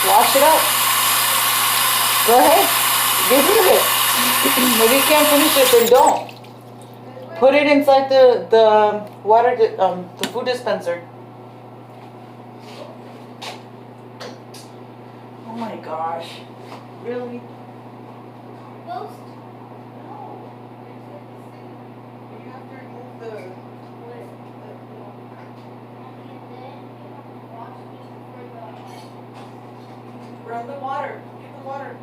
Wash it up. Go ahead. Get rid of it. If you can't finish it, then don't. Put it inside the water, the food dispenser. Oh my gosh. Really? Most? No. You have to remove the... Run the water. Get the water.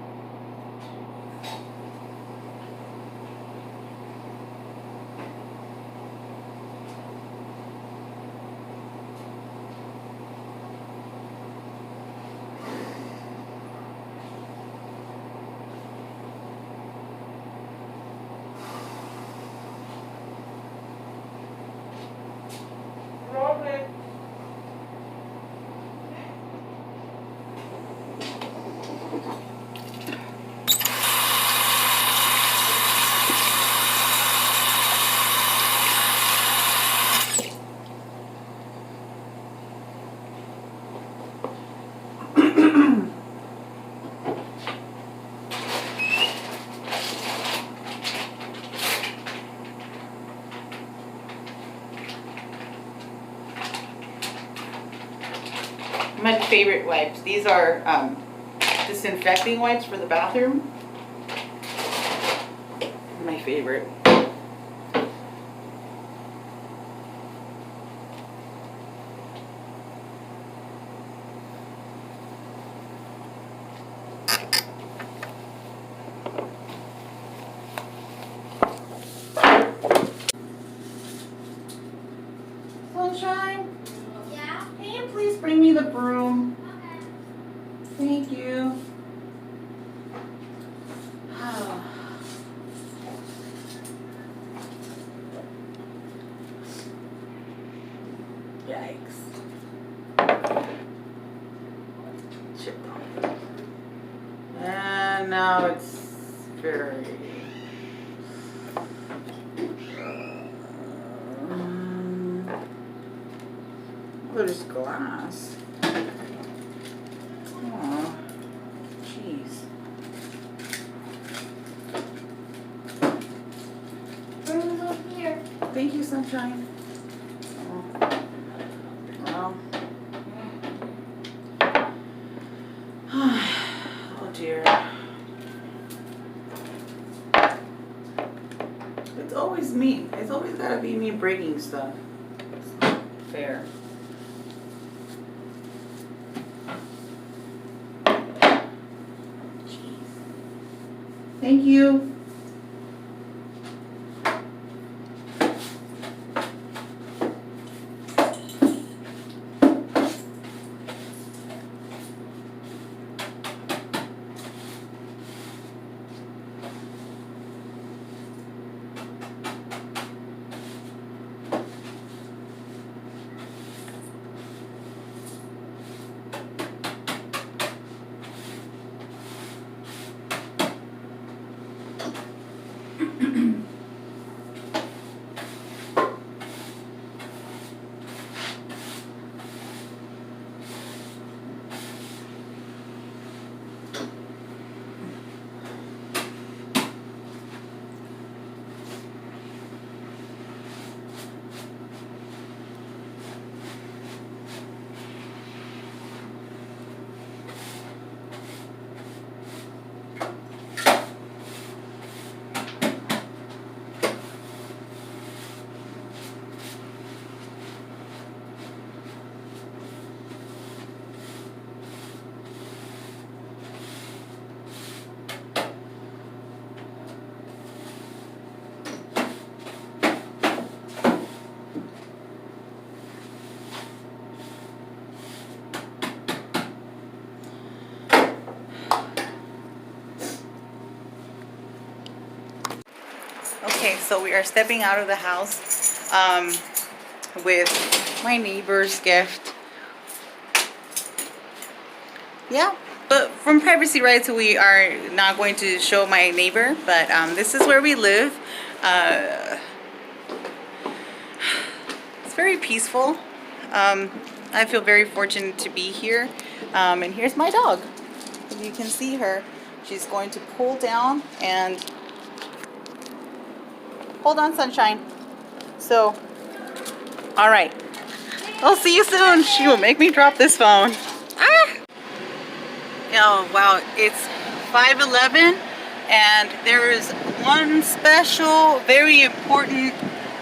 My favorite wipes. These are disinfecting wipes for the bathroom. My favorite. Sunshine? Yeah? Can you please bring me the broom? Okay. Thank you. Yikes. Chip. And now it's very... there's glass. Aw, jeez. Room's up here. Thank you, Sunshine. Oh, well. Oh dear. It's always me. It's always gotta be me breaking stuff. It's not fair. Thank you. Okay, so we are stepping out of the house with my neighbor's gift. Yeah, but from privacy rights, we are not going to show my neighbor, but this is where we live. It's very peaceful. I feel very fortunate to be here. And here's my dog. If you can see her, she's going to pull down and hold on, sunshine. So, all right. I'll see you soon. She will make me drop this phone. Ah! Oh, wow. It's 5:11 and there is one special, very important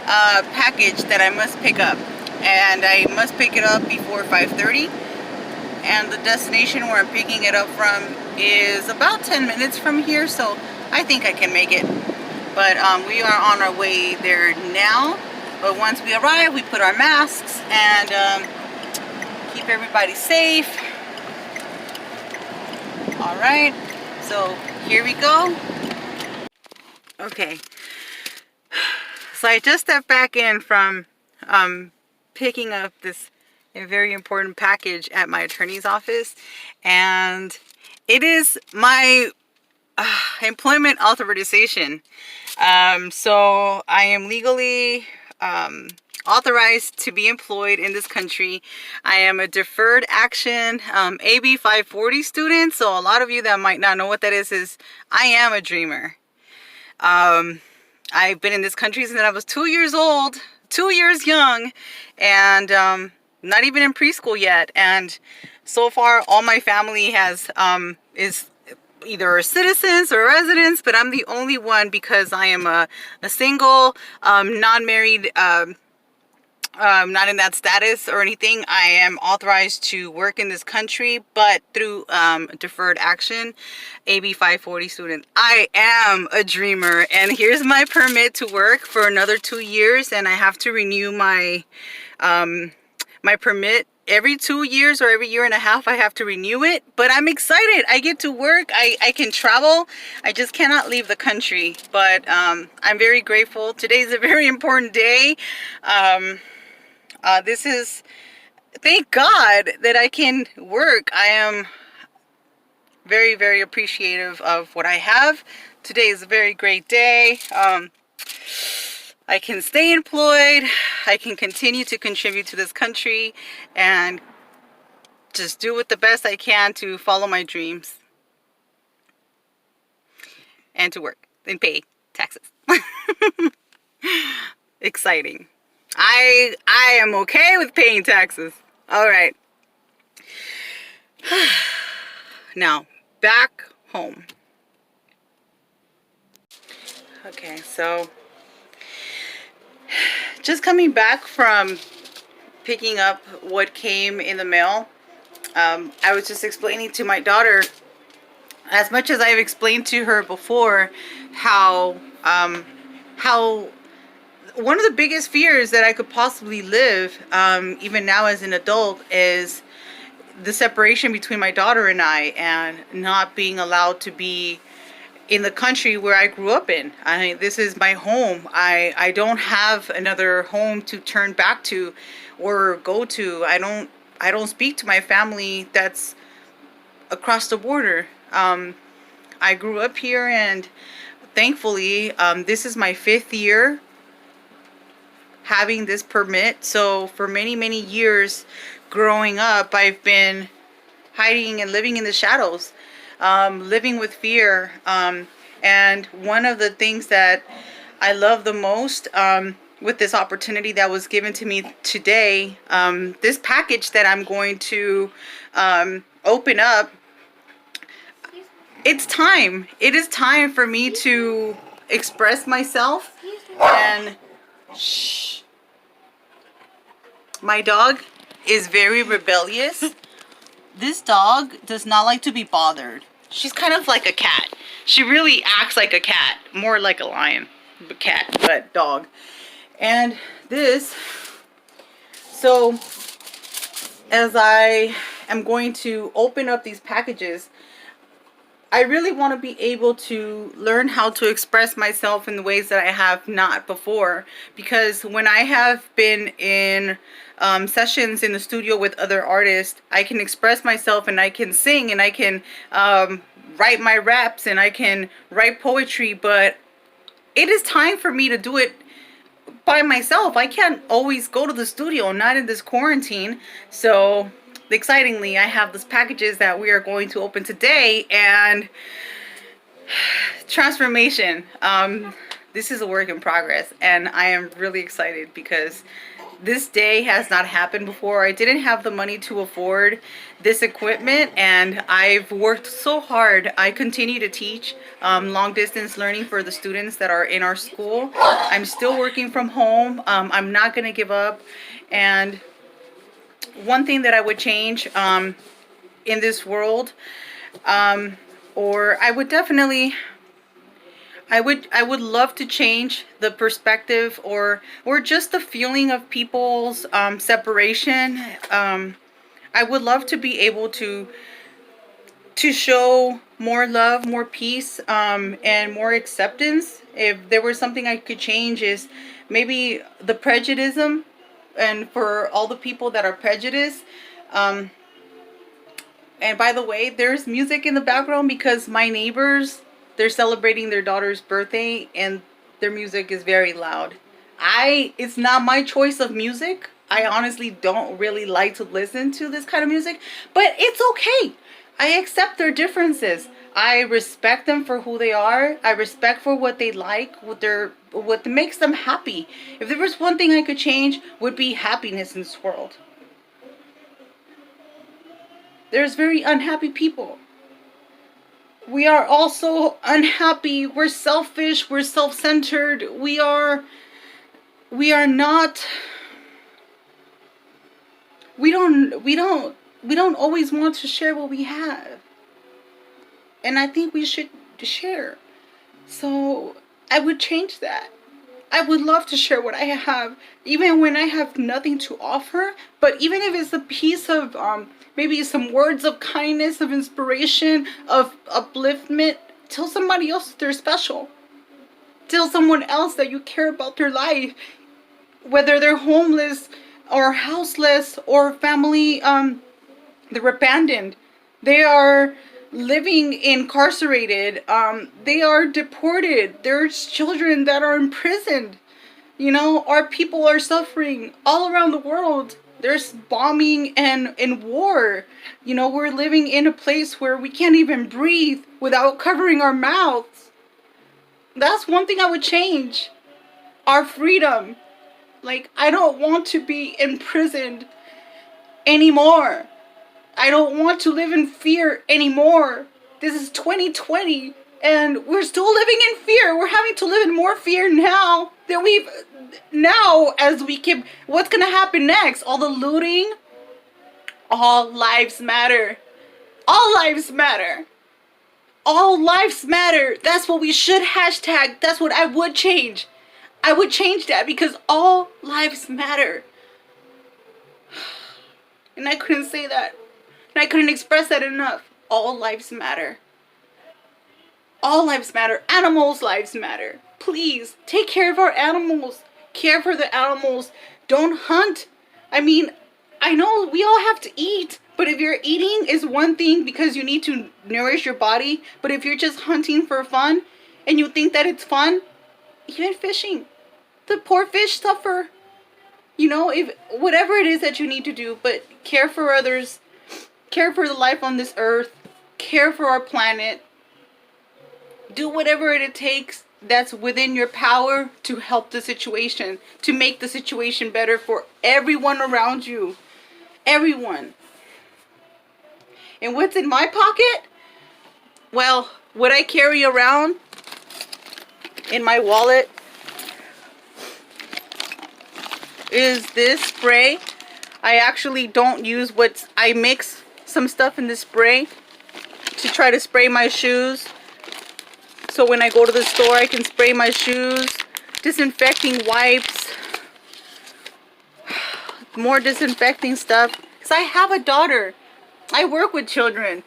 package that I must pick up. And I must pick it up before 5:30. And the destination where I'm picking it up from is about 10 minutes from here, so I think I can make it. But we are on our way there now. But once we arrive, we put our masks and keep everybody safe. All right, so here we go. Okay, so I just stepped back in from picking up this very important package at my attorney's office, and it is my employment authorization. So I am legally authorized to be employed in this country. I am a deferred action AB 540 student. So a lot of you that might not know what that is I am a dreamer. I've been in this country since I was 2 years old, 2 years young, and not even in preschool yet. And so far all my family has is either citizens or residents, but I'm the only one because I am a single, non-married, not in that status or anything. I am authorized to work in this country, but through deferred action, AB 540 student. I am a dreamer, and here's my permit to work for another 2 years, and I have to renew my my permit every 2 years or every year and a half. I have to renew it, but I'm excited. I get to work. I can travel. I just cannot leave the country, but I'm very grateful. Today's a very important day. This is, thank God that I can work. I am very, very appreciative of what I have. Today is a very great day. I can stay employed. I can continue to contribute to this country and just do it the best I can to follow my dreams and to work and pay taxes. Exciting. I am okay with paying taxes. All right. Now back home. Okay, so just coming back from picking up what came in the mail. I was just explaining to my daughter, as much as I've explained to her before, how one of the biggest fears that I could possibly live, even now as an adult, is the separation between my daughter and I, and not being allowed to be in the country where I grew up in. I mean, this is my home. I don't have another home to turn back to or go to. I don't speak to my family that's across the border. I grew up here, and thankfully, this is my 5th year having this permit. So for many, many years growing up, I've been hiding and living in the shadows, living with fear. And one of the things that I love the most with this opportunity that was given to me today, this package that I'm going to open up, it's time. It is time for me to express myself. And shh. My dog is very rebellious. This dog does not like to be bothered. She's kind of like a cat. She really acts like a cat, more like a lion, but cat, but dog. And this, so as I am going to open up these packages, I really want to be able to learn how to express myself in the ways that I have not before. Because when I have been in sessions in the studio with other artists, I can express myself and I can sing and I can write my raps and I can write poetry, but it is time for me to do it by myself. I can't always go to the studio, not in this quarantine. So excitingly, I have these packages that we are going to open today, and transformation. This is a work in progress, and I am really excited because this day has not happened before. I didn't have the money to afford this equipment, and I've worked so hard. I continue to teach long distance learning for the students that are in our school. I'm still working from home. I'm not going to give up. And one thing that I would change in this world, or I would definitely, I would love to change the perspective or just the feeling of people's separation. I would love to be able to show more love, more peace, and more acceptance. If there was something I could change, is maybe the prejudice, and for all the people that are prejudiced. And by the way, there's music in the background because my neighbors, they're celebrating their daughter's birthday, and their music is very loud. It's not my choice of music. I honestly don't really like to listen to this kind of music, but it's okay. I accept their differences. I respect them for who they are. I respect for what they like, what makes them happy. If there was one thing I could change, would be happiness in this world. There's very unhappy people. We are also unhappy. We're selfish. We're self-centered. We don't always want to share what we have. And I think we should share. So I would change that. I would love to share what I have, even when I have nothing to offer. But even if it's a piece of maybe some words of kindness, of inspiration, of upliftment, tell somebody else that they're special. Tell someone else that you care about their life, whether they're homeless or houseless or family, they're abandoned, they are living incarcerated, they are deported, there's children that are imprisoned. You know, our people are suffering all around the world. There's bombing and war. You know, we're living in a place where we can't even breathe without covering our mouths. That's one thing I would change. Our freedom. Like, I don't want to be imprisoned anymore. I don't want to live in fear anymore. This is 2020 and we're still living in fear. We're having to live in more fear now than as we keep, what's gonna happen next? All the looting. All lives matter. All lives matter. All lives matter. That's what we should hashtag. That's what I would change. I would change that because all lives matter. And I couldn't say that. And I couldn't express that enough. All lives matter. All lives matter. Animals' lives matter. Please, take care of our animals. Care for the animals. Don't hunt. I mean, I know we all have to eat. But if you're eating is one thing because you need to nourish your body. But if you're just hunting for fun and you think that it's fun, even fishing, the poor fish suffer. You know, if whatever it is that you need to do, but care for others. Care for the life on this earth. Care for our planet. Do whatever it takes that's within your power to help the situation, to make the situation better for everyone around you. Everyone. And what's in my pocket? Well, what I carry around in my wallet is this spray. I actually don't use I mix some stuff in this spray to try to spray my shoes. So when I go to the store, I can spray my shoes. Disinfecting wipes. More disinfecting stuff. Because I have a daughter. I work with children.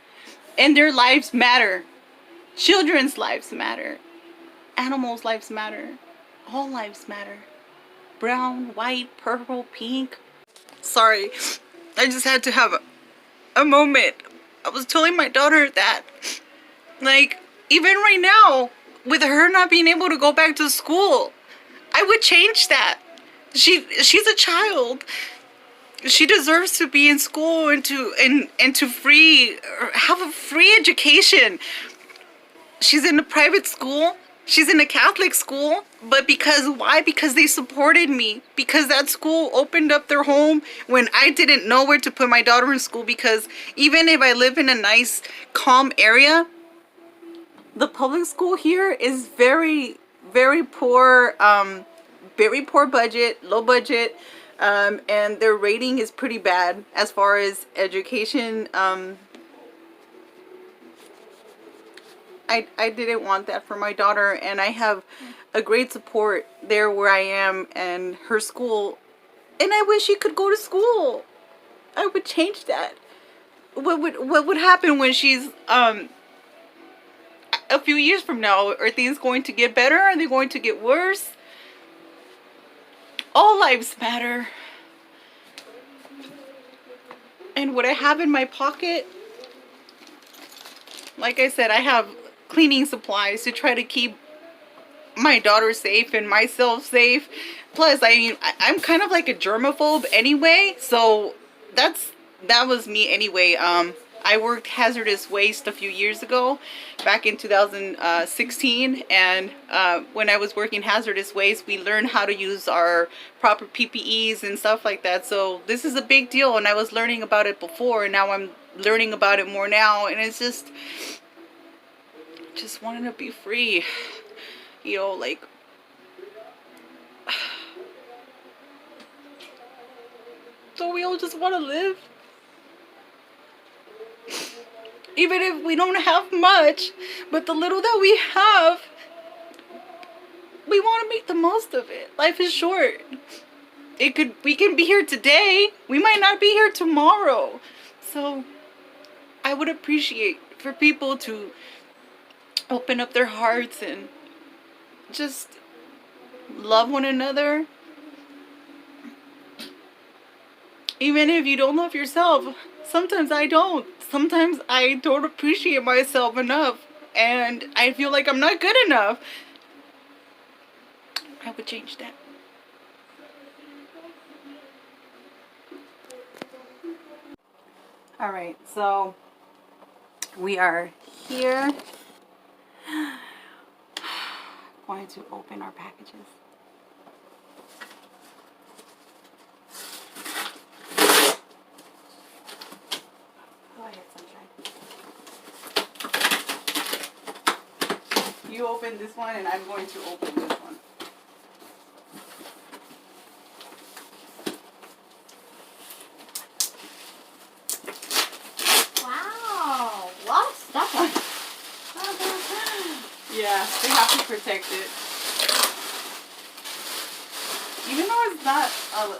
And their lives matter. Children's lives matter. Animals' lives matter. All lives matter. Brown, white, purple, pink. Sorry. I just had to have a moment. I was telling my daughter that, like, even right now, with her not being able to go back to school, I would change that. She's a child. She deserves to be in school and to have a free education. She's in a private school. She's in a Catholic school. But why? Because they supported me. Because that school opened up their home when I didn't know where to put my daughter in school. Because even if I live in a nice, calm area, the public school here is very, very poor, very poor budget, low budget. And their rating is pretty bad as far as education. I didn't want that for my daughter, and I have a great support there where I am and her school, and I wish she could go to school. I would change that. What would happen when she's a few years from now? Are things going to get better? Are they going to get worse? All lives matter. And what I have in my pocket, like I said, I have cleaning supplies to try to keep my daughter safe and myself safe. Plus, I mean, I'm kind of like a germaphobe anyway, so that was me anyway. I worked hazardous waste a few years ago, back in 2016, and when I was working hazardous waste, we learned how to use our proper PPEs and stuff like that. So this is a big deal, and I was learning about it before, and now I'm learning about it more now, and it's just wanting to be free, you know, like, so we all just want to live. Even if we don't have much, but the little that we have, we want to make the most of it. Life is short. We can be here today. We might not be here tomorrow. So I would appreciate for people to open up their hearts and just love one another. Even if you don't love yourself, sometimes I don't. Sometimes I don't appreciate myself enough, and I feel like I'm not good enough. I would change that. Alright, so we are here. Going to open our packages. Go ahead, Sunshine. You open this one, and I'm going to open this one. Wow, a lot of stuff on it. Yeah, they have to protect it. Even though it's not wow.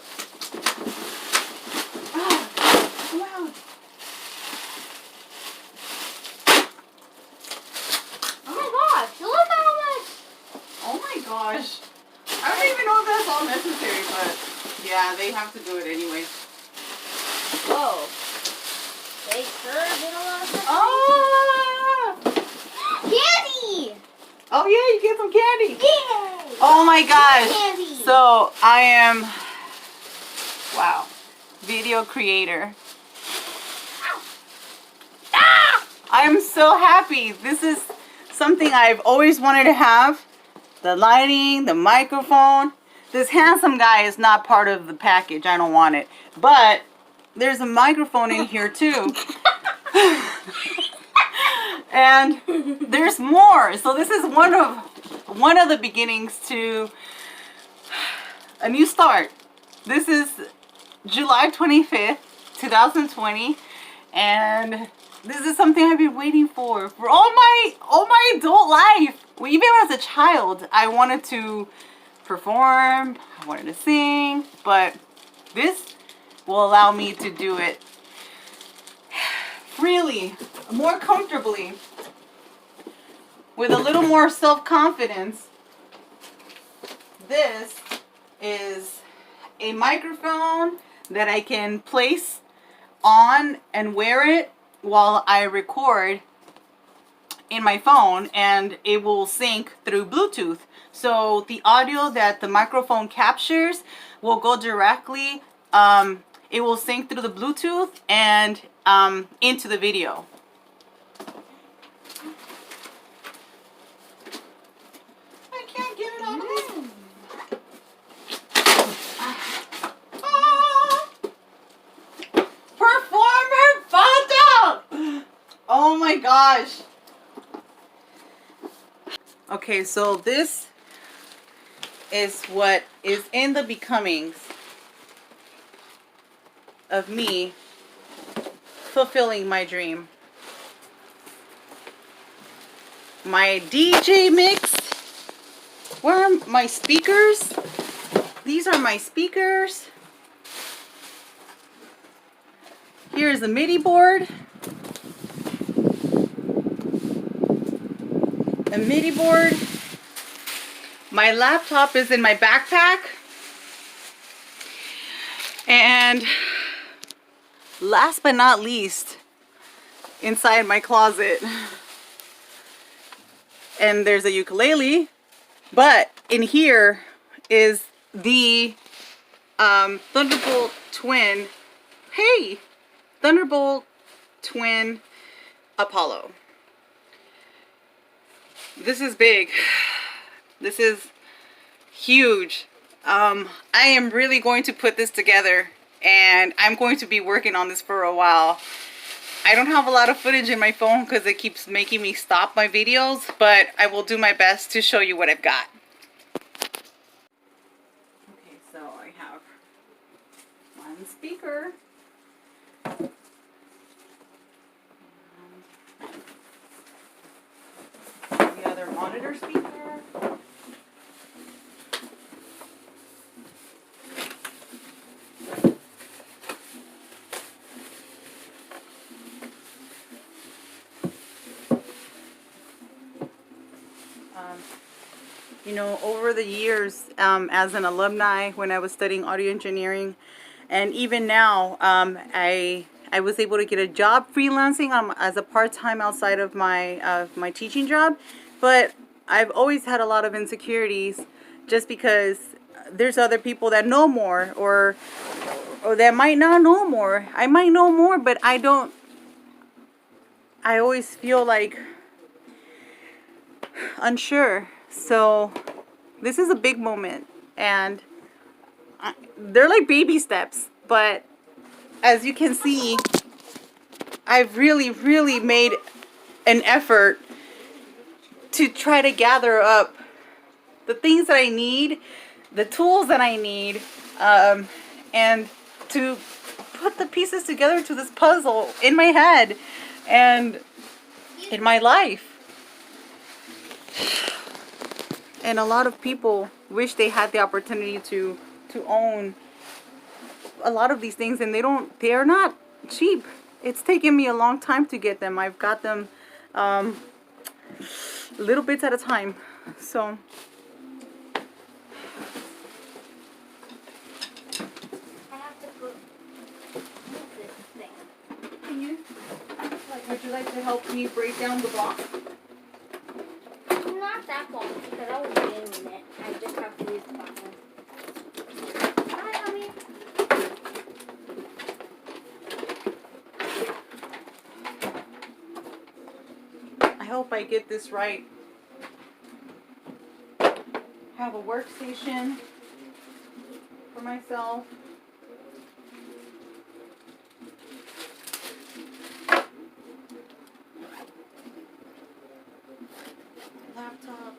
Oh my gosh, look at how much. Oh my gosh. I don't even know if that's all necessary, but yeah, they have to do it anyway. Whoa. They sure did a lot of stuff. Ah! Candy! Oh yeah, you get some candy. Yay! Oh my gosh. Candy. So I am, wow, video creator. Ah! I'm so happy. This is something I've always wanted to have. The lighting, the microphone. This handsome guy is not part of the package. I don't want it. But there's a microphone in here too. And there's more. So this is one of the beginnings to a new start. This is July 25th, 2020, and this is something I've been waiting for all my adult life. Well, even as a child, I wanted to perform, I wanted to sing, but this will allow me to do it freely, more comfortably, with a little more self-confidence. This is a microphone that I can place on and wear it while I record. in my phone, and it will sync through Bluetooth. So the audio that the microphone captures will go directly, it will sync through the Bluetooth and into the video. I can't get it out of this. Performer photo! Oh my gosh. Okay, so this is what is in the becomings of me fulfilling my dream. My DJ mix. Where are my speakers? These are my speakers. Here's the MIDI board. A MIDI board. My laptop is in my backpack. And last but not least, inside my closet, and there's a ukulele, but in here is the Thunderbolt Twin. Hey! Thunderbolt Twin Apollo. This is big. This is huge. I am really going to put this together, and I'm going to be working on this for a while. I don't have a lot of footage in my phone because it keeps making me stop my videos, but I will do my best to show you what I've got. Okay, so I have one speaker. The other monitor speaker. You know, over the years, as an alumni, when I was studying audio engineering, and even now, I was able to get a job freelancing as a part-time outside of my teaching job, but I've always had a lot of insecurities, just because there's other people that know more, or that might not know more. I might know more, but I don't. I always feel like unsure. So this is a big moment, and they're like baby steps, but as you can see, I've really made an effort to try to gather up the things that I need, the tools that I need, and to put the pieces together to this puzzle in my head and in my life. And a lot of people wish they had the opportunity to own a lot of these things, and they're not cheap. It's taken me a long time to get them. I've got them little bits at a time. So I have to put this thing. can you, would you like to help me break down the box? Not that long, because I will be in it. I just have to use the button. Hi, mommy. I hope I get this right. Have a workstation for myself. Laptop.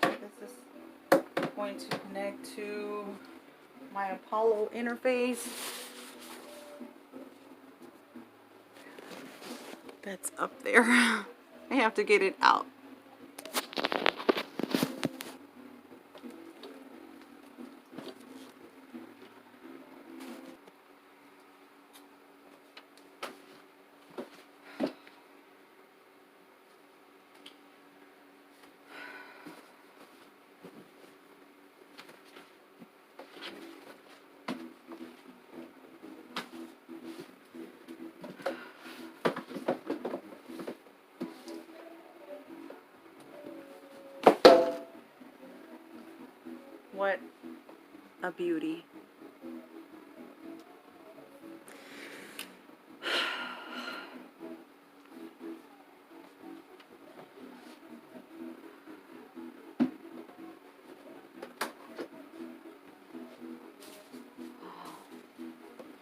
This is going to connect to my Apollo interface. That's up there. I have to get it out. what a beauty.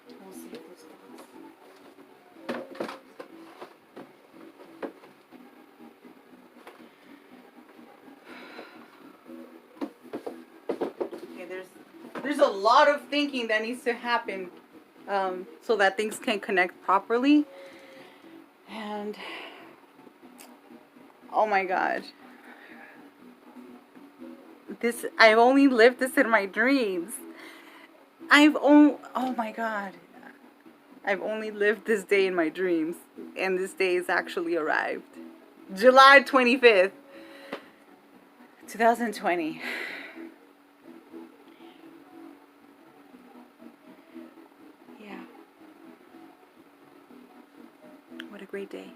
We'll see if this goes. Okay, there's a lot of thinking that needs to happen so that things can connect properly. And oh my god, I've only lived this in my dreams. Oh my god, I've only lived this day in my dreams, and this day has actually arrived. July 25th, 2020. Yeah. What a great day.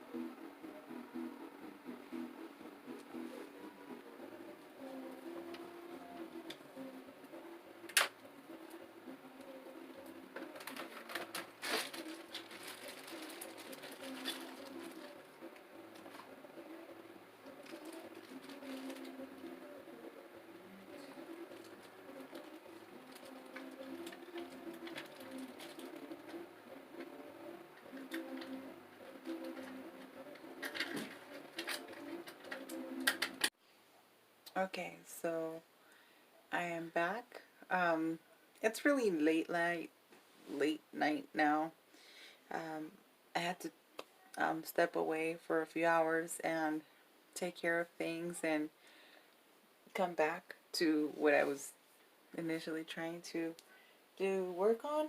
Okay, so I am back. It's really late night now. I had to step away for a few hours and take care of things and come back to what I was initially trying to do work on.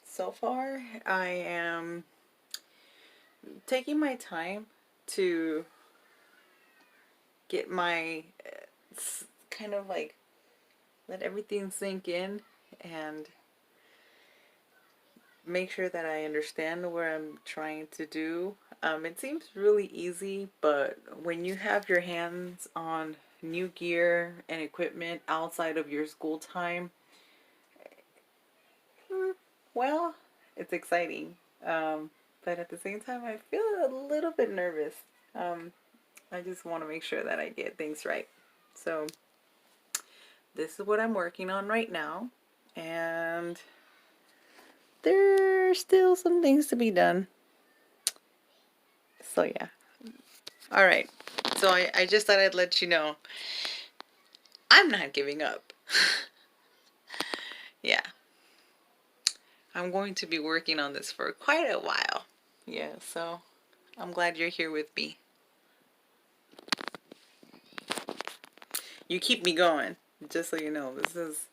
So far, I am taking my time to get my kind of like let everything sink in and make sure that I understand what I'm trying to do. It seems really easy, but when you have your hands on new gear and equipment outside of your school time, well, it's exciting. But at the same time, I feel a little bit nervous. I just want to make sure that I get things right. So this is what I'm working on right now. And there's still some things to be done. So yeah. All right. So I just thought I'd let you know I'm not giving up. Yeah. I'm going to be working on this for quite a while. Yeah, so I'm glad you're here with me. You keep me going, just so you know. This is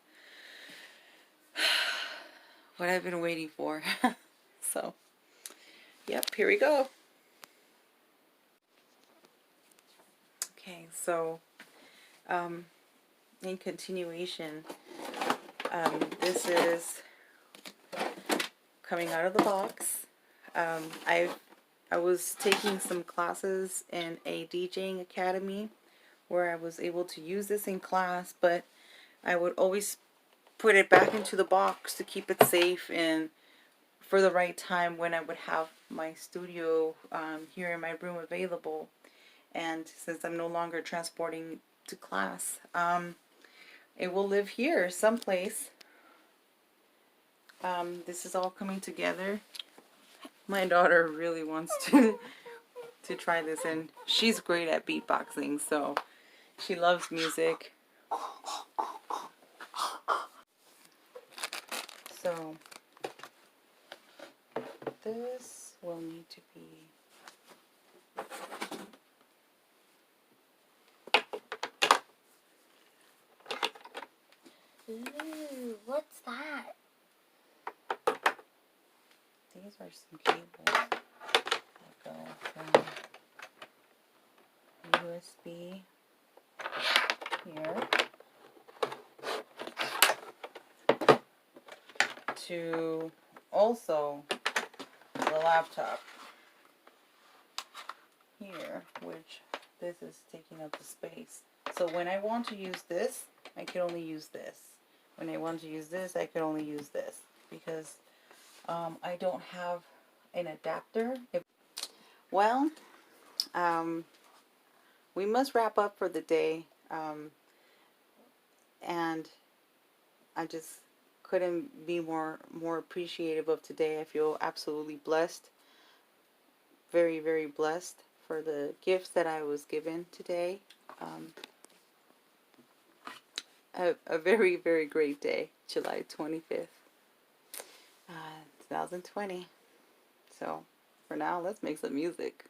what I've been waiting for. So, yep, here we go. Okay, so in continuation, this is coming out of the box. I was taking some classes in a DJing academy where I was able to use this in class, but I would always put it back into the box to keep it safe and for the right time when I would have my studio here in my room available. And since I'm no longer transporting to class, it will live here someplace. This is all coming together. My daughter really wants to try this, and she's great at beatboxing, so she loves music. So this will need to be Ooh, what's that? these are some cables that go from USB here to also the laptop here, which this is taking up the space. So when I want to use this, I can only use this. When I want to use this, I can only use this. Because I don't have an adapter. Well, we must wrap up for the day. And I just couldn't be more appreciative of today. I feel absolutely blessed. Very, very blessed for the gifts that I was given today. A very, very great day, July 25th, 2020. So, for now, let's make some music.